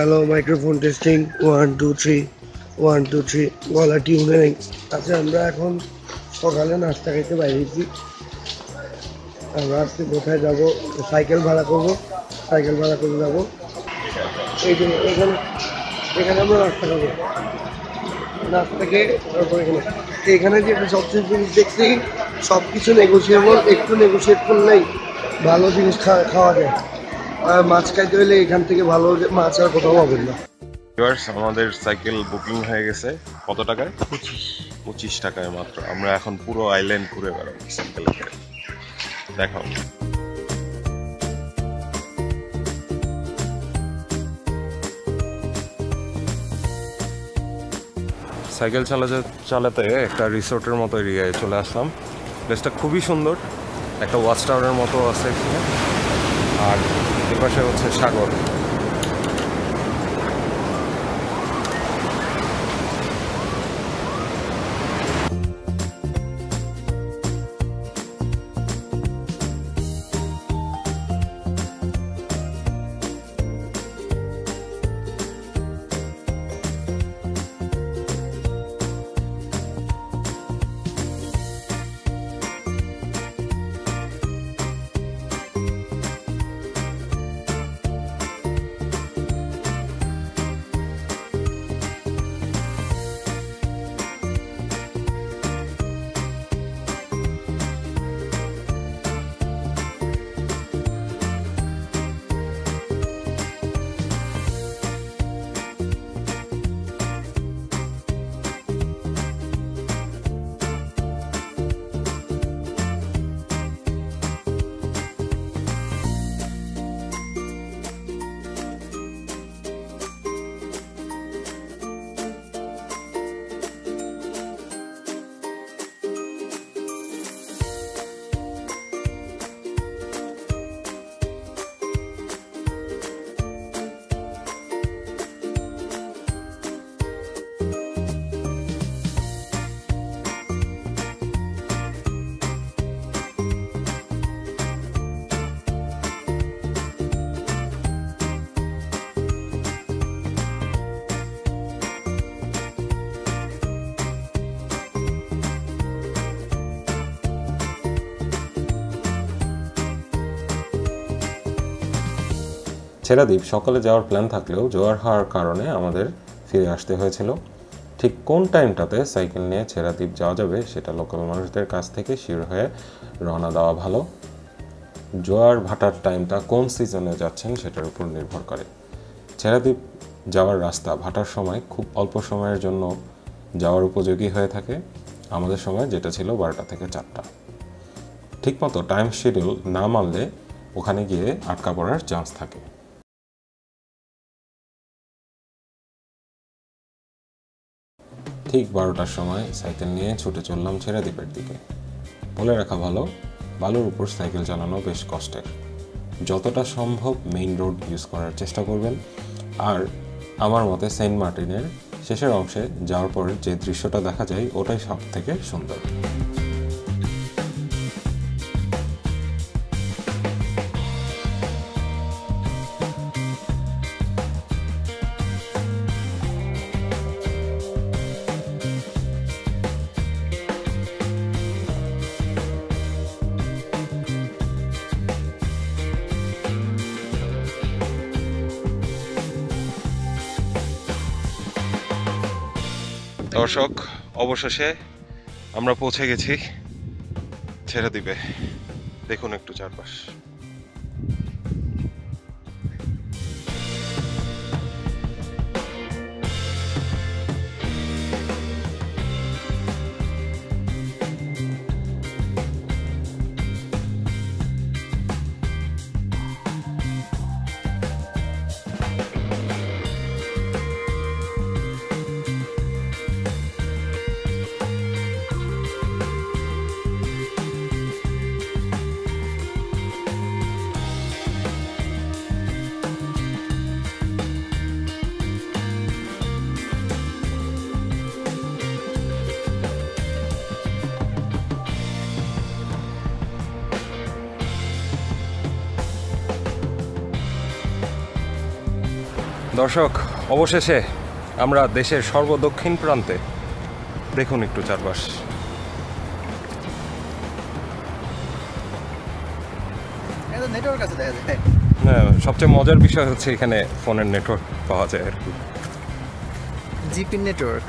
Hello, microphone testing 1 2 3 1 2 3 গলা টিউনে নেই। আচ্ছা, আমরা এখন সকালে নাস্তা খাইতে বাইরেছি। আমরা আজকে কোথায় যাবো? সাইকেল ভাড়া করবো, সাইকেল ভাড়া করে যাবো এই জন্য এখানে এখানে আমরা নাস্তা খাবো। নাস্তা খেয়ে তারপর এখানে যে সবচেয়ে জিনিস দেখছি সব কিছু নেগোসিয়েবল, একটু নেগোসিয়েট করলেই ভালো জিনিস খাওয়া যায়। আর মাছ খাইতে হলে এখান থেকে ভালো মাছ আর কোথাও পাবেন না। আমাদের সাইকেল বুকিং হয়ে গেছে। কত টাকায়? 25 টাকায় মাত্র। আমরা এখন পুরো আইল্যান্ড ঘুরে বেড়াবো সাইকেলে করে। দেখো, সাইকেল চালাতে একটা রিসোর্টের মতো এরিয়ায় চলে আসলাম। প্লেসটা খুবই সুন্দর, একটা ওয়াচ টাওয়ারের মতো আছে এখানে, আর এর পাশে হচ্ছে সাগর। ছেড়াদ্বীপ সকালে যাওয়ার প্ল্যান থাকলেও জোয়ার হওয়ার কারণে আমাদের ফিরে আসতে হয়েছিল। ঠিক কোন টাইমটাতে সাইকেল নিয়ে ছেড়াদ্বীপ যাওয়া যাবে সেটা লোকাল মানুষদের কাছ থেকে শিওর হয়ে রওনা দেওয়া ভালো। জোয়ার ভাটার টাইমটা কোন সিজনে যাচ্ছেন সেটার উপর নির্ভর করে। ছেড়াদ্বীপ যাওয়ার রাস্তা ভাটার সময় খুব অল্প সময়ের জন্য যাওয়ার উপযোগী হয়ে থাকে। আমাদের সময় যেটা ছিল 12টা থেকে 4টা। ঠিকমতো টাইম শিডিউল না মানলে ওখানে গিয়ে আটকা পড়ার চান্স থাকে। ঠিক 12টার সময় সাইকেল নিয়ে ছুটে চললাম ছেড়াদ্বীপের দিকে। বলে রাখা ভালো, বালুর উপর সাইকেল চালানো বেশ কষ্টের। যতটা সম্ভব মেইন রোড ইউজ করার চেষ্টা করবেন। আর আমার মতে সেন্ট মার্টিনের শেষের অংশে যাওয়ার পর যে দৃশ্যটা দেখা যায় ওটাই সব থেকে সুন্দর। দর্শক, অবশেষে আমরা পৌঁছে গেছি ছেড়াদ্বীপে। দেখুন একটু চারপাশ। দর্শক, অবশেষে আমরা দেশের সর্বদক্ষিণ প্রান্তে। দেখুন একটু চারপাশ। নেটওয়ার্ক আছে দেখা যায়। হ্যাঁ, সবচেয়ে মজার বিষয় হচ্ছে এখানে ফোনের নেটওয়ার্ক পাওয়া যায় আর কি। GP network.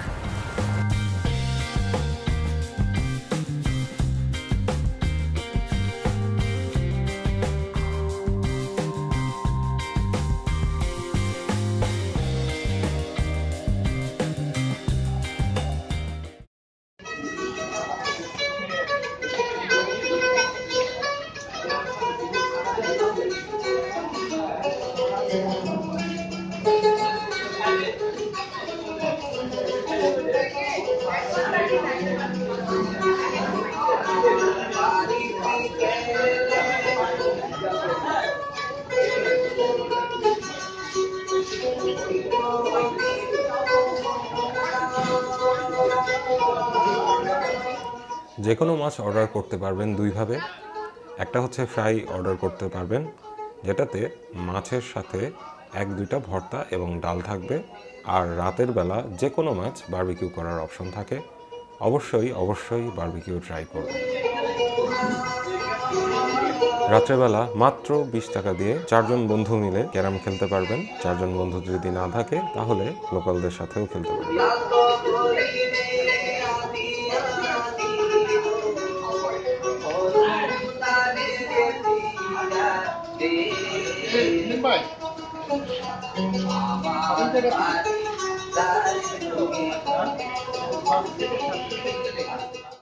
যে কোনো মাছ অর্ডার করতে পারবেন দুইভাবে। একটা হচ্ছে ফ্রাই অর্ডার করতে পারবেন, যেটাতে মাছের সাথে 1-2টা ভর্তা এবং ডাল থাকবে। আর রাতের বেলা যে কোনো মাছ বারবিকিউ করার অপশন থাকে। অবশ্যই বারবিকিউ ট্রাই করবেন। রাত্রেবেলা মাত্র 20 টাকা দিয়ে 4 জন বন্ধু মিলে ক্যারাম খেলতে পারবেন। 4 জন বন্ধু যদি না থাকে তাহলে লোকালদের সাথেও খেলতে পারবেন।